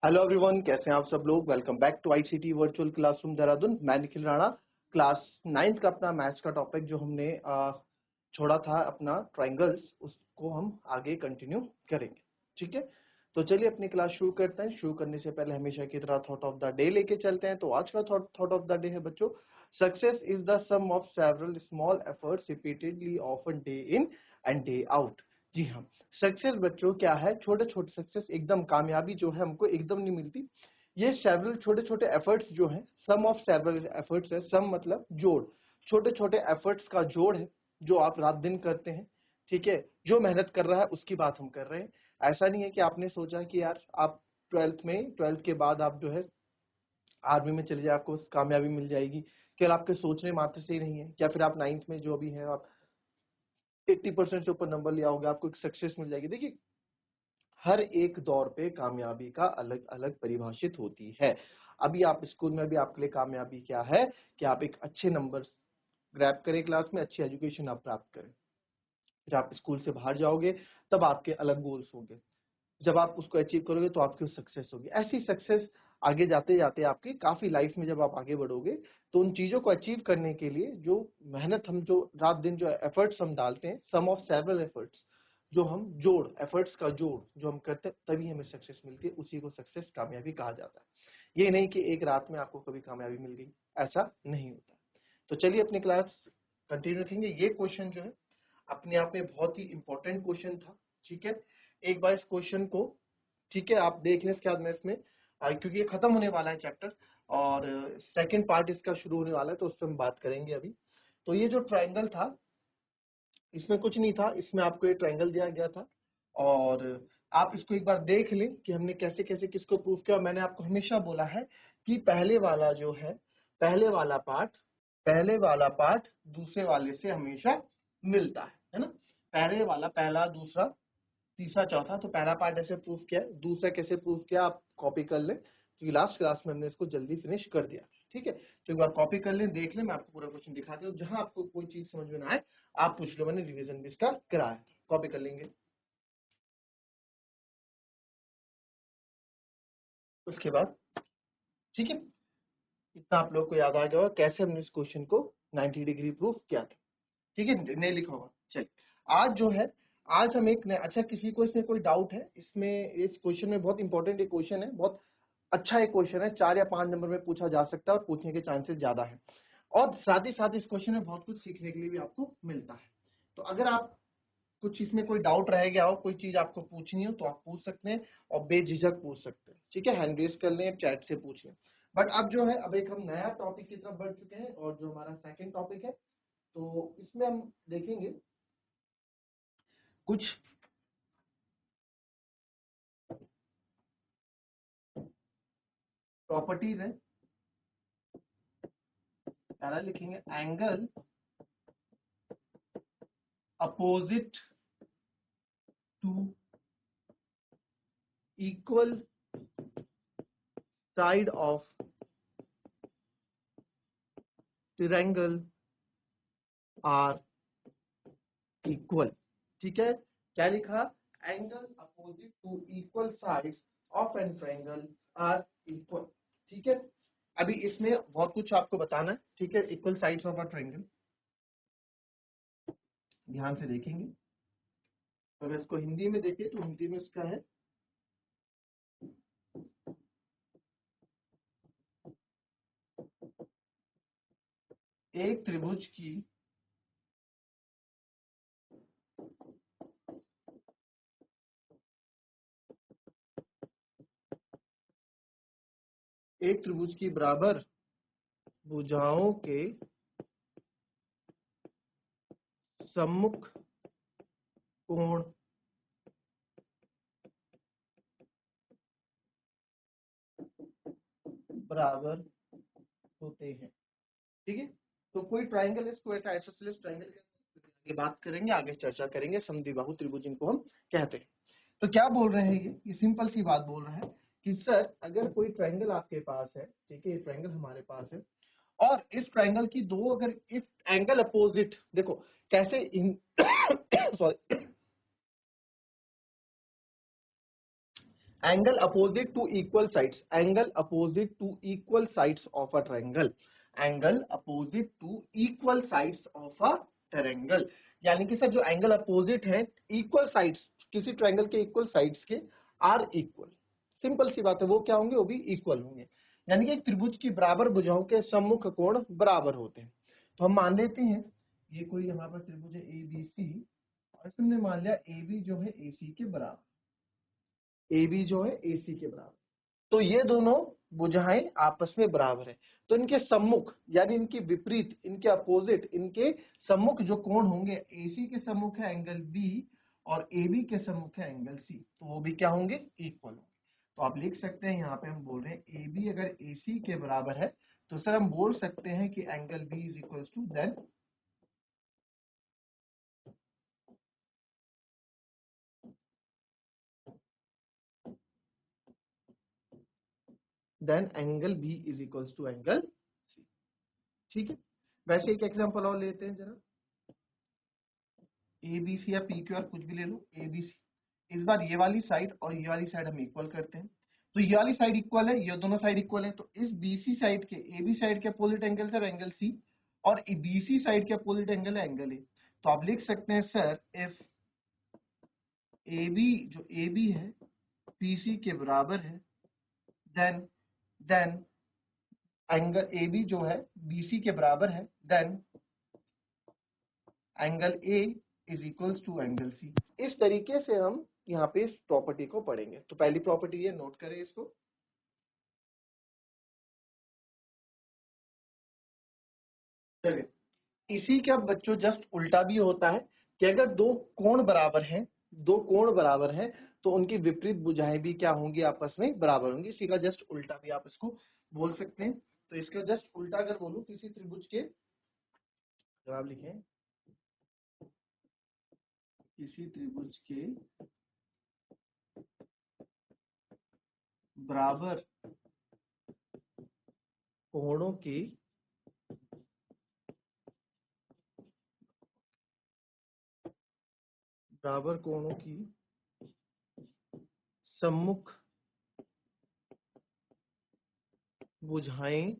Hello everyone, कैसे हैं आप सब लोग। Welcome back to ICT virtual classroom Dehradun. मैं निखिल राणा। क्लास 9th का अपना मैथ्स का टॉपिक जो हमने छोड़ा था अपना ट्रायंगल्स, उसको हम आगे कंटिन्यू करेंगे। ठीक है, तो चलिए अपनी क्लास शुरू करते हैं। शुरू करने से पहले हमेशा की तरह थॉट ऑफ द डे लेके चलते हैं। तो आज का थॉट ऑफ द डे है बच्चों, success is the sum of several small efforts repeatedly often day in and day out. जी हाँ, सक्सेस बच्चों क्या है, छोटे छोटे सक्सेस, एकदम कामयाबी जो है हमको एकदम नहीं मिलती। ये सेवरल छोटे छोटे एफर्ट्स जो हैं, सम ऑफ सेवरल एफर्ट्स है। सम मतलब जोड़, छोटे छोटे एफर्ट्स का जोड़ है जो आप रात दिन करते हैं। ठीक है, जो मेहनत कर रहा है उसकी बात हम कर रहे हैं। ऐसा नहीं है कि आपने सोचा कि यार आप ट्वेल्थ के बाद आप जो है आर्मी में चले जाए, आपको कामयाबी मिल जाएगी। केवल आपके सोचने मात्र से ही नहीं है, या फिर आप 9th में जो भी है आप 80% से ऊपर नंबर ले आओगे आपको एक सक्सेस मिल जाएगी। देखिए, हर एक दौर पे कामयाबी का अलग अलग परिभाषित होती है। अभी आप स्कूल में भी आपके लिए कामयाबी क्या है कि आप एक अच्छे नंबर ग्रैब करें, क्लास में अच्छी एजुकेशन आप प्राप्त करें। फिर आप स्कूल से बाहर जाओगे तब आपके अलग गोल्स होंगे। जब आप उसको अचीव करोगे तो आपकी सक्सेस होगी। ऐसी सक्सेस आगे जाते जाते आपकी काफी लाइफ में जब आप आगे बढ़ोगे तो उन चीजों को अचीव करने के लिए जो मेहनत हम जो रात दिन जो एफर्ट्स हम डालते हैं, सम ऑफ सेवरल एफर्ट्स, जो हम जोड़ एफर्ट्स का जोड़ जो हम करते हैं तभी हमें सक्सेस मिलती है। उसी को सक्सेस कामयाबी कहा जाता है। ये नहीं कि एक रात में आपको कभी कामयाबी मिल गई, ऐसा नहीं होता। तो चलिए अपनी क्लास कंटिन्यू रखेंगे। ये क्वेश्चन जो है अपने आप में बहुत ही इंपॉर्टेंट क्वेश्चन था। ठीक है, एक बार इस क्वेश्चन को, ठीक है, आप देख लें। इसके बाद में इसमें क्योंकि ये खत्म होने वाला है चैप्टर और सेकंड पार्ट इसका शुरू होने वाला है, तो उस पर हम बात करेंगे अभी। तो ये जो ट्रायंगल था, इसमें कुछ नहीं था, इसमें आपको ये ट्रायंगल दिया गया था और आप इसको एक बार देख लें कि हमने कैसे कैसे किसको प्रूव किया। और मैंने आपको हमेशा बोला है कि पहले वाला जो है, पहले वाला पार्ट दूसरे वाले से हमेशा मिलता है ना। पहले वाला, पहला दूसरा तीसरा चौथा, तो पहला पार्ट ऐसे प्रूव किया है। दूसरा कैसे प्रूव किया आप कॉपी कर लें, क्योंकि लास्ट क्लास में हमने इसको जल्दी फिनिश कर दिया। ठीक है, तो एक बार कॉपी कर लें, देख लें। मैं आपको पूरा क्वेश्चन दिखाती हूँ, जहां आपको कोई चीज समझ में ना आए आप पूछ लो, मैंने रिवीजन भी इसका कराया था। कॉपी कर लेंगे, उसके बाद ठीक है, इतना आप लोग को याद आ गया होगा कैसे हमने इस क्वेश्चन को 90 डिग्री प्रूफ किया था। ठीक है, नहीं लिखा होगा। चलिए, आज जो है, आज हम एक अच्छा, किसी को इसमें कोई डाउट है इसमें, इस क्वेश्चन में बहुत इंपॉर्टेंट एक क्वेश्चन है, बहुत अच्छा एक क्वेश्चन है, 4 या 5 नंबर में पूछा जा सकता है और पूछने के चांसेस ज्यादा है। और साथ ही साथ इस क्वेश्चन में बहुत कुछ सीखने के लिए भी आपको मिलता है। तो अगर आप कुछ इसमें कोई डाउट रह गया हो, कोई चीज आपको पूछनी हो तो आप पूछ सकते हैं और बेझिझक पूछ सकते हैं। ठीक है, हैंड रेज कर लें, चैट से पूछ लें। बट अब जो है, अब एक हम नया टॉपिक की तरफ बढ़ चुके हैं और जो हमारा सेकंड टॉपिक है, तो इसमें हम देखेंगे कुछ प्रॉपर्टीज हैं। पहला लिखेंगे angle opposite to equal side of triangle are equal. ठीक है, क्या लिखा, angle opposite to equal sides of an triangle are equal. ठीक है, अभी इसमें बहुत कुछ आपको बताना है। ठीक है, equal sides of a triangle, ध्यान से देखेंगे। तो अगर इसको हिंदी में देखें तो हिंदी में इसका है, एक त्रिभुज की एक त्रिभुज की बराबर भुजाओं के सम्मुख कोण बराबर होते हैं। ठीक है, तो कोई ट्रायंगल, इसको एक आइसोसेलेस ट्रायंगल की बात करेंगे, आगे चर्चा करेंगे। समद्विबाहु त्रिभुज इनको हम कहते हैं। तो क्या बोल रहे हैं, ये सिंपल सी बात बोल रहे हैं कि सर अगर कोई ट्रायंगल आपके पास है, ठीक है, ये ट्रायंगल हमारे पास है और इस ट्रायंगल की दो, अगर इफ एंगल अपोजिट, देखो कैसे इन sorry angle opposite to equal sides, angle opposite to equal sides of a triangle, angle opposite to equal sides of a triangle. यानी कि सर जो एंगल अपोजिट है इक्वल साइड्स, किसी ट्रायंगल के equal sides के आर इक्वल, सिंपल सी बात है, वो क्या होंगे, वो भी इक्वल होंगे। यानी कि एक त्रिभुज की बराबर भुजाओं के सम्मुख कोण बराबर होते हैं। तो हम मान लेते हैं ये कोई हमारे पास त्रिभुज है ए बी सी, और इसमें मान लिया ए बी जो है ए सी के बराबर, ए बी जो है ए सी के बराबर। तो ये दोनों भुजाएं आपस में बराबर है, तो इनके सम्मुख यानी इनके विपरीत, इनके अपोजिट, इनके सम्मुख जो कोण होंगे, एसी के सम्मुख है एंगल बी और AB के सम्मुख है एंगल सी, तो वो भी क्या होंगे, इक्वल होंगे। तो आप लिख सकते हैं यहाँ पे हम बोल रहे हैं AB अगर AC के बराबर है तो सर हम बोल सकते हैं कि angle B is equal to then angle B is equal to angle C। ठीक है, वैसे एक एग्जांपल और लेते हैं जरा, ABC या PQR कुछ भी ले लो, ABC, इस बार ये वाली साइड और ये वाली साइड हम इक्वल करते हैं, तो ये वाली साइड इक्वल है, ये दोनों साइड इक्वल है, तो इस BC साइड के, AB साइड के opposite angle sir angle C, और BC साइड के अपोजिट एंगल है एंगल A। तो आप लिख सकते हैं सर इफ AB जो AB है PC के बराबर है, देन एंगल AB जो है BC के बराबर है, then angle A is equal to angle C। इस तरीके से हम यहाँ पे इस प्रॉपर्टी को पढ़ेंगे। तो पहली प्रॉपर्टी है, नोट करें इसको। चलिए, इसी का बच्चों जस्ट उल्टा भी होता है कि अगर दो कोण बराबर हैं, दो कोण बराबर हैं तो उनकी विपरीत भुजाएं भी क्या होंगी, आपस में बराबर होंगी। इसी का जस्ट उल्टा भी आप इसको बोल सकते हैं। तो इसका जस्ट उल्टा अगर बोलूं, किसी त्रिभुज के, जवाब लिखें, किसी त्रिभुज के बराबर कोणों की बराबर कोणों की सम्मुख भुजाएं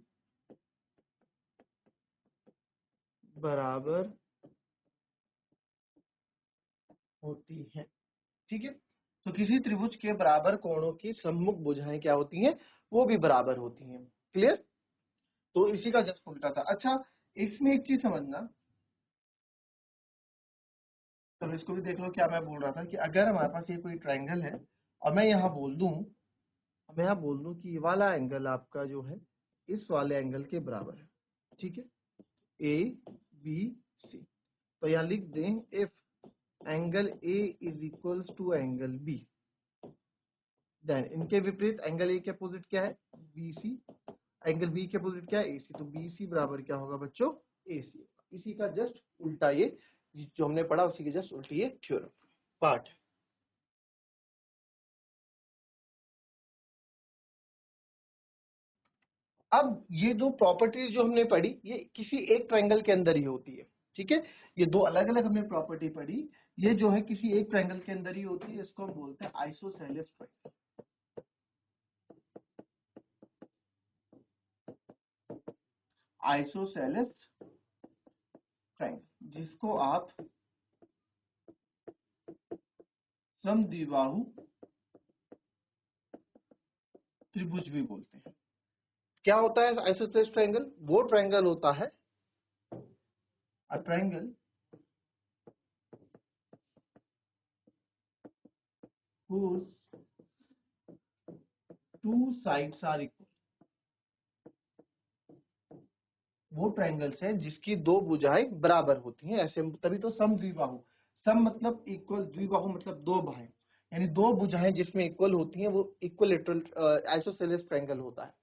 बराबर होती हैं। ठीक है, तो किसी त्रिभुज के बराबर कोणों की सम्मुख भुजाएं क्या होती हैं, वो भी बराबर होती हैं। क्लियर, तो इसी का जस्ट उल्टा था। अच्छा, इसमें एक चीज समझना, चलो इसको भी देख लो, क्या मैं बोल रहा था कि अगर हमारे पास ये कोई ट्रायंगल है और मैं यहाँ बोल दूं कि ये वाला एंगल आपका जो है इस वाले एंगल के बराबर है, ठीक है, ABC, तो यहाँ लिख दें if angle A is equal to angle B, then इनके विपरीत एंगल A के अपोजिट क्या है, BC, एंगल B के अपोजिट क्या है, AC, तो BC बराबर क्या होगा बच्चों, AC। इसी का जस्ट उल्टा ये जो हमने पढ़ा, उसी के जस्ट उल्टी ये थ्योरम पार्ट। अब ये दो प्रॉपर्टीज जो हमने पढ़ी, ये किसी एक ट्रायंगल के अंदर ही होती है। ठीक है, ये दो अलग अलग हमने प्रॉपर्टी पढ़ी, ये जो है किसी एक ट्रायंगल के अंदर ही होती है। इसको हम बोलते हैं आइसोसेलेस ट्रायंगल, आइसोसेलेस ट्रायंगल, जिसको आप समद्विबाहु त्रिभुज भी बोलते हैं। क्या होता है आइसोसेलेस ट्रायंगल, वो ट्रायंगल होता है a triangle whose two sides are equal, वो ट्रायंगल्स हैं जिसकी दो भुजाएं बराबर होती हैं, ऐसे तभी तो समद्विबाहु, सम मतलब इक्वल, द्विबाहु मतलब दो बाहें, यानी दो भुजाएं जिसमें इक्वल होती हैं वो इक्विलेटरल आइसोसेलेस ट्रायंगल होता है।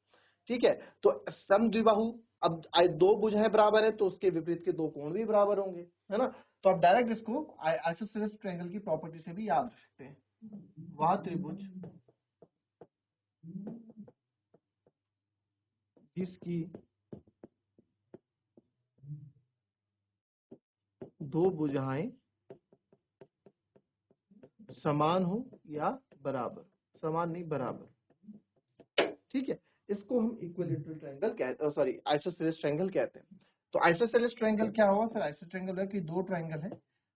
ठीक है, तो समद्विबाहु, अब दो भुजाएं बराबर है तो उसके विपरीत के दो कोण भी बराबर होंगे, है ना। तो आप डायरेक्ट इसको आइसोसेलेस ट्रायंगल की प्रॉपर्टी से भी याद रख सकते हैं। वह त्रिभुज जिसकी दो भुजाएं समान हो या बराबर, समान नहीं, बराबर। ठीक है, इसको हम equilateral triangle sorry isosceles triangle कहते हैं। तो आइसोसेलेस ट्रायंगल क्या हुआ सर? आइसोसेलेस ट्रायंगल है कि दो ट्रायंगल है,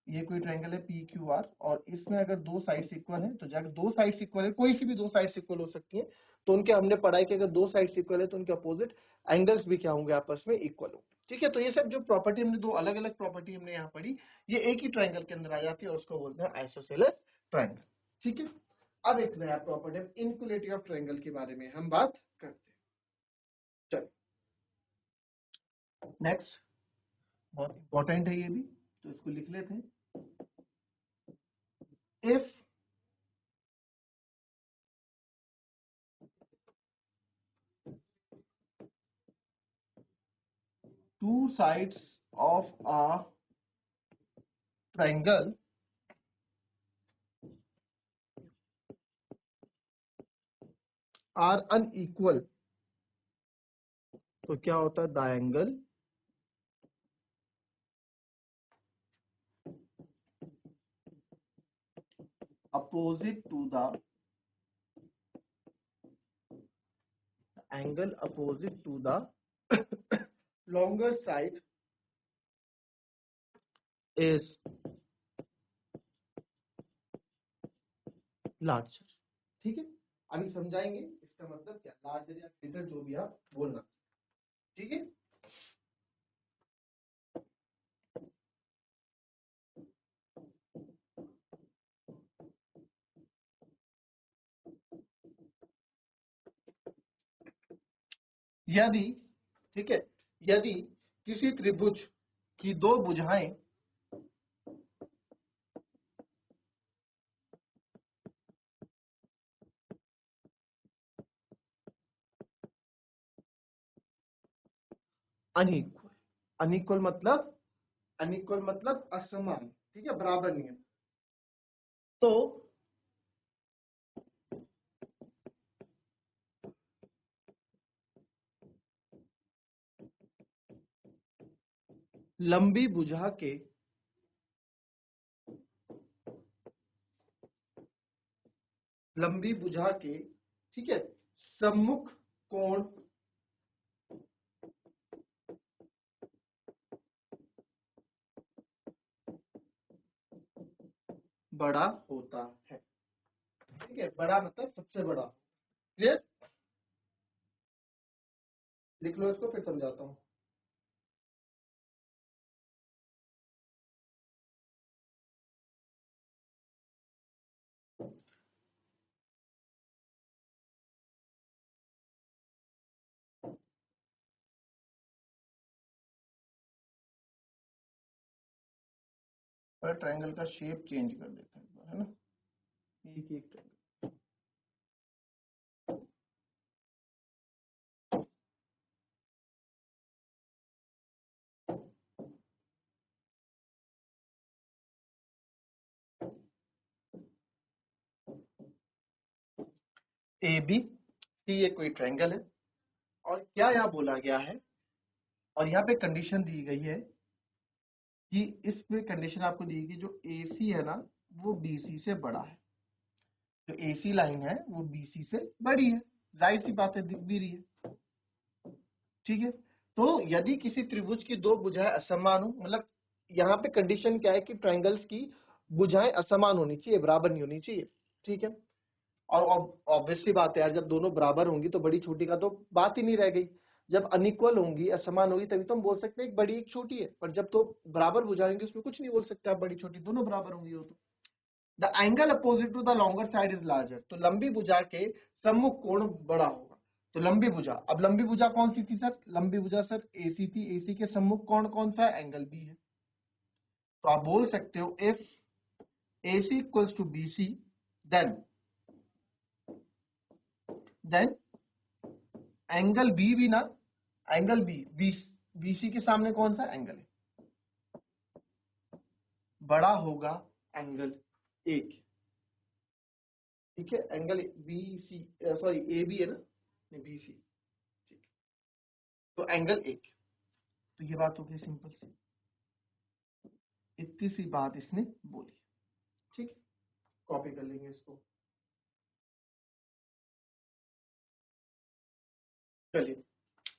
ये कोई ट्रायंगल है पी क्यू आर, और इसमें अगर दो साइड्स इक्वल है, तो जब दो साइड्स इक्वल है, कोई सी भी दो साइड्स इक्वल हो सकती है, तो उनके हमने पढ़ाई कि अगर दो साइड्स इक्वल है तो उनके अपोजिट एंगल्स भी क्या होंगे, आपस में इक्वल होंगे। ठीक है, तो ये सब जो प्रॉपर्टी हमने, दो अलग अलग प्रॉपर्टी हमने यहाँ पढ़ी, ये एक ही ट्रायंगल के अंदर आ जाती है और उसको बोलते हैं आइसोसेलेस ट्रायंगल। ठीक है, अब एक नया प्रॉपर्टी इनक्वलिटी ऑफ ट्रायंगल के बारे में हम बात करते हैं। चलो नेक्स्ट, बहुत इंपॉर्टेंट है ये भी, तो इसको लिख लेते हैं। If two sides of a triangle are unequal, तो क्या होता है? The angle opposite to the longer side is larger। ठीक है, अभी समझाएंगे इसका मतलब क्या, लार्जर या ग्रेटर जो भी आप बोलना। ठीक है, यदि, ठीक है, यदि किसी त्रिभुज की दो भुजाएं अनइक्वल, अनइक्वल मतलब, अनइक्वल मतलब असमान, ठीक है, बराबर नहीं है, तो लंबी भुजा के लंबी भुजा के, ठीक है, सम्मुख कोण बड़ा होता है। ठीक है, बड़ा मतलब सबसे बड़ा। क्लियर, लिख लो इसको, फिर समझाता हूँ। पर ट्रायंगल का शेप चेंज कर देते हैं एक बार, है ना, एक एक ट्रायंगल। ए बी सी ये कोई ट्रायंगल है, और क्या यहाँ बोला गया है, और यहाँ पे कंडीशन दी गई है कि इस पे कंडीशन आपको दी गई, जो ए सी है ना, वो बी सी से बड़ा है। जो ए सी लाइन है वो बी सी से बड़ी है, जाहिर सी बात है, दिख भी रही है। ठीक है, तो यदि किसी त्रिभुज की दो भुजाएं असमान हो, मतलब यहाँ पे कंडीशन क्या है कि ट्रायंगल्स की भुजाएं असमान होनी चाहिए, बराबर नहीं होनी चाहिए। ठीक है, और ऑब्वियसली बात है यार, जब दोनों बराबर होंगी तो बड़ी छोटी का तो बात ही नहीं रह गई। जब अनइक्वल होंगी, असमान होगी, तभी तो हम बोल सकते हैं एक बड़ी एक छोटी है, पर जब तो बराबर भुजाएंगे उसमें कुछ नहीं बोल सकते आप, बड़ी छोटी दोनों बराबर होंगी वो तो। The angle opposite to the longer side is larger, तो लंबी भुजा के सम्मुख कोण बड़ा होगा। तो लंबी भुजा, अब लंबी भुजा कौन सी थी सर? लंबी भुजा सर एसी थी, एसी के सम्मुख कोण कौन सा है? एंगल बी है। तो आप बोल सकते हो if AC equals to BC, then then angle B भी ना, एंगल बी BC के सामने कौन सा एंगल है? बड़ा होगा एंगल ए के। ठीक है, एंगल BC, सॉरी AB है ना, नहीं BC। ठीक, तो एंगल ए के। तो ये बात हो गई सिंपल सी, इतनी सी बात इसने बोली। ठीक, कॉपी कर लेंगे इसको। चलिए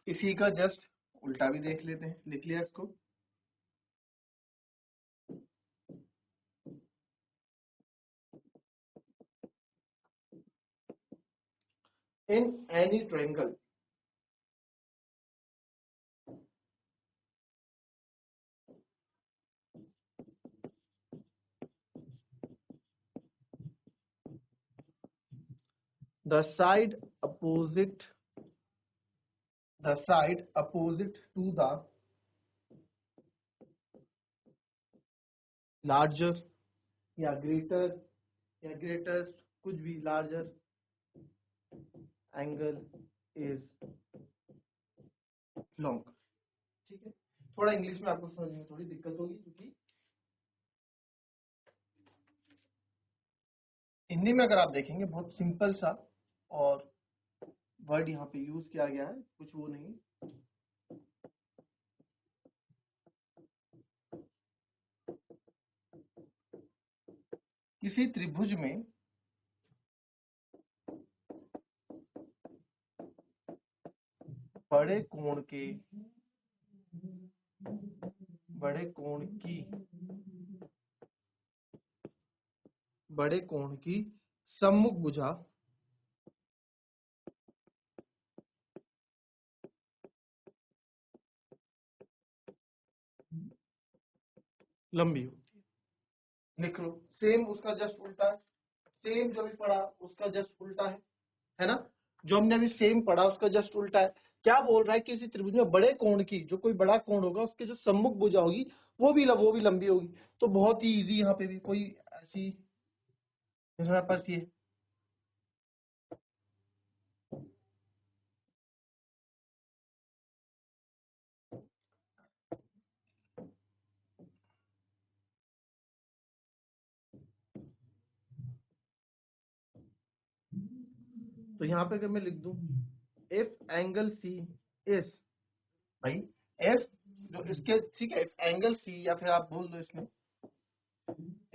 इसी का जस्ट उल्टा भी देख लेते हैं, लिख लिया इसको। In any triangle the side opposite to the larger या ग्रेटर कुछ भी लार्जर एंगल इज लॉन्ग। ठीक है, थोड़ा इंग्लिश में आपको समझने में थोड़ी दिक्कत होगी क्योंकि हिंदी में अगर आप देखेंगे बहुत सिंपल सा और वर्ड यहाँ पे यूज किया गया है, कुछ वो नहीं। किसी त्रिभुज में बड़े कोण के बड़े कोण की सम्मुख भुजा लंबी होती है। लिख लो, सेम उसका जस्ट उल्टा है, सेम जो भी पढ़ा उसका जस्ट उल्टा है ना? जो हमने अभी सेम पढ़ा उसका जस्ट उल्टा है। क्या बोल रहा है कि किसी त्रिभुज में बड़े कोण की, जो कोई बड़ा कोण होगा उसके जो सम्मुख भुजा होगी वो भी लंबी होगी। तो बहुत ही इजी, यहाँ पे भी कोई ऐसी पर ये तो यहाँ पे अगर मैं लिख दूं इफ एंगल सी इज, भाई एफ जो इसके, ठीक है, एंगल सी या फिर आप बोल दो इसमें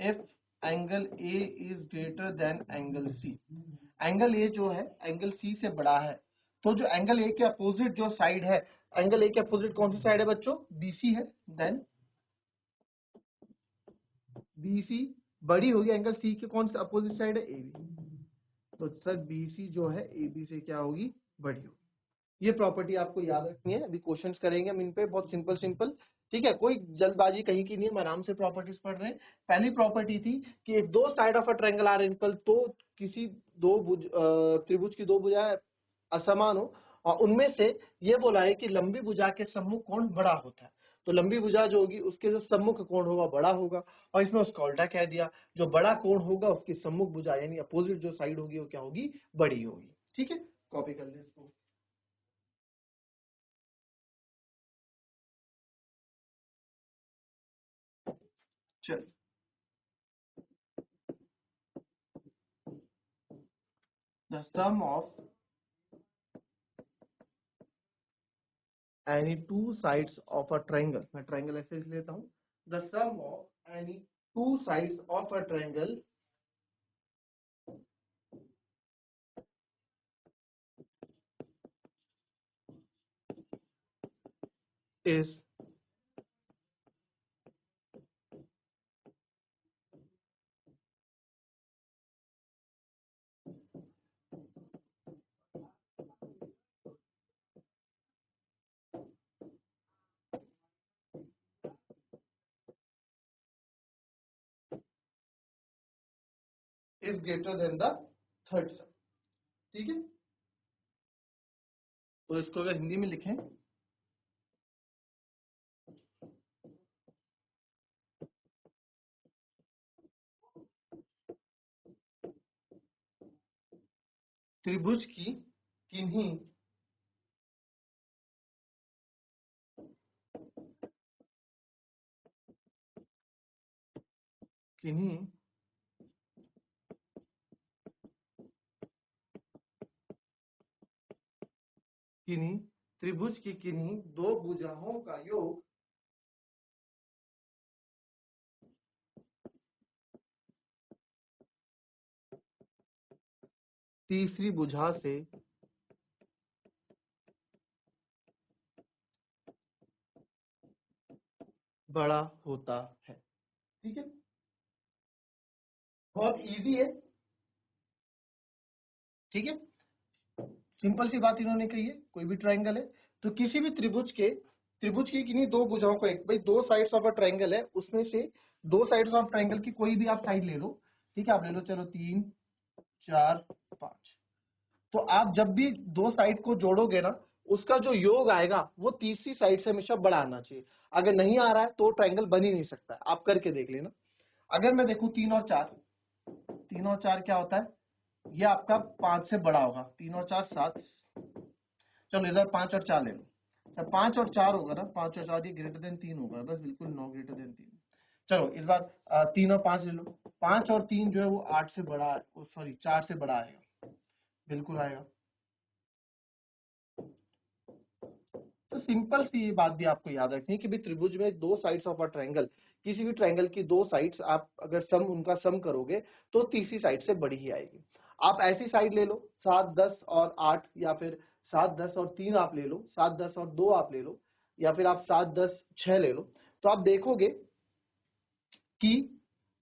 if angle A is greater than angle C, angle A जो है एंगल सी से बड़ा है, तो जो एंगल ए के अपोजिट जो साइड है, एंगल ए के अपोजिट कौन सी साइड है बच्चों? बीसी है। देन बीसी बड़ी होगी, एंगल सी के कौन सा अपोजिट साइड है? A B. तो सर बीसी जो है ए बी से क्या होगी? बड़ी होगी। ये प्रॉपर्टी आपको याद रखनी है, अभी क्वेश्चंस करेंगे हम इन पे, बहुत सिंपल सिंपल। ठीक है, कोई जल्दबाजी कहीं की नहीं है, हम आराम से प्रॉपर्टीज पढ़ रहे हैं। पहली प्रॉपर्टी थी कि if दो side of a triangle are equal, तो किसी त्रिभुज की दो भुजाएं असमान हो और उनमें से ये बोला है कि लंबी भुजा के सम्मुख कोण बड़ा होता है, तो लंबी भुजा जो होगी उसके जो सम्मुख कोण होगा बड़ा होगा, और इसमें उसका उल्टा कह दिया, जो बड़ा कोण होगा उसकी सम्मुख भुजा यानी अपोजिट जो साइड होगी वो क्या होगी? बड़ी होगी। ठीक है, कॉपी कर ले इसको। चल, the sum of any two sides of a triangle, मैं ट्राइंगल ऐसे लिख लेता हूँ, the sum of any two sides of a triangle is greater than the third side। ठीक है, तो इसको अगर हिंदी में लिखें, त्रिभुज की किन्हीं किन्हीं किन्हीं त्रिभुज की किन्हीं दो भुजाओं का योग तीसरी भुजा से बड़ा होता है। ठीक है, बहुत इजी है। ठीक है, सिंपल सी बात इन्होंने कही है, कोई भी ट्राइंगल है तो किसी भी त्रिभुज की किन्हीं दो भुजाओं को, एक भाई दो साइड्स ऑफ अ ट्राइंगल है, उसमें से दो साइड्स ऑफ ट्राइंगल की कोई भी आप साइड ले लो। ठीक है, आप ले लो, चलो 3 4 5। तो आप जब भी दो साइड को जोड़ोगे ना, उसका जो योग आएगा वो तीसरी साइड से हमेशा बड़ा आना चाहिए। अगर नहीं आ रहा है तो ट्राइंगल बन ही नहीं सकता है, आप करके देख लेना। अगर मैं देखूं 3 और 4, 3 और 4 क्या होता है, ये आपका 5 से बड़ा होगा, 3 और 4 7। चलो इधर 5 और 4 ले लो, जब 5 और 4 होगा ना, 5 और 4 ये ग्रेटर देन 3 होगा, बस बिल्कुल नो ग्रेटर देन 3। चलो इस बार 3 और 5 ले लो, 5 और 3 जो है वो 8 से बड़ा, सॉरी 4 से बड़ा आएगा, बिल्कुल आएगा। तो सिंपल सी ये बात भी आपको याद रखनी है कि भाई त्रिभुज में दो साइड्स ऑफ अ ट्रायंगल, किसी भी ट्रायंगल की दो साइड्स आप अगर उनका सम करोगे तो तीसरी साइड से बड़ी ही आएगी। आप ऐसी साइड ले लो 7 10 और 8, या फिर 7 10 और 3 आप ले लो, 7 10 और 2 आप ले लो, या फिर आप 7 10 6 ले लो। तो आप देखोगे कि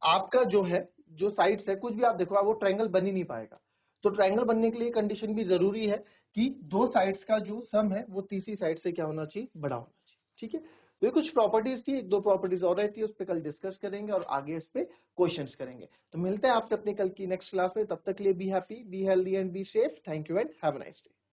आपका जो है, जो साइड्स है, कुछ भी आप देखो, आप वो ट्रायंगल बन ही नहीं पाएगा। तो ट्रायंगल बनने के लिए कंडीशन भी जरूरी है कि दो साइड्स का जो सम है वो तीसरी साइड से क्या होना चाहिए, बड़ा होना चाहिए। ठीक है, तो ये कुछ प्रॉपर्टीज थी, एक दो प्रॉपर्टीज और रहती है, उस पर कल डिस्कस करेंगे और आगे इस पे क्वेश्चंस करेंगे। तो मिलते हैं आपसे अपने कल की नेक्स्ट क्लास में, तब तक के लिए be happy, be healthy and be safe. Thank you and have a nice day.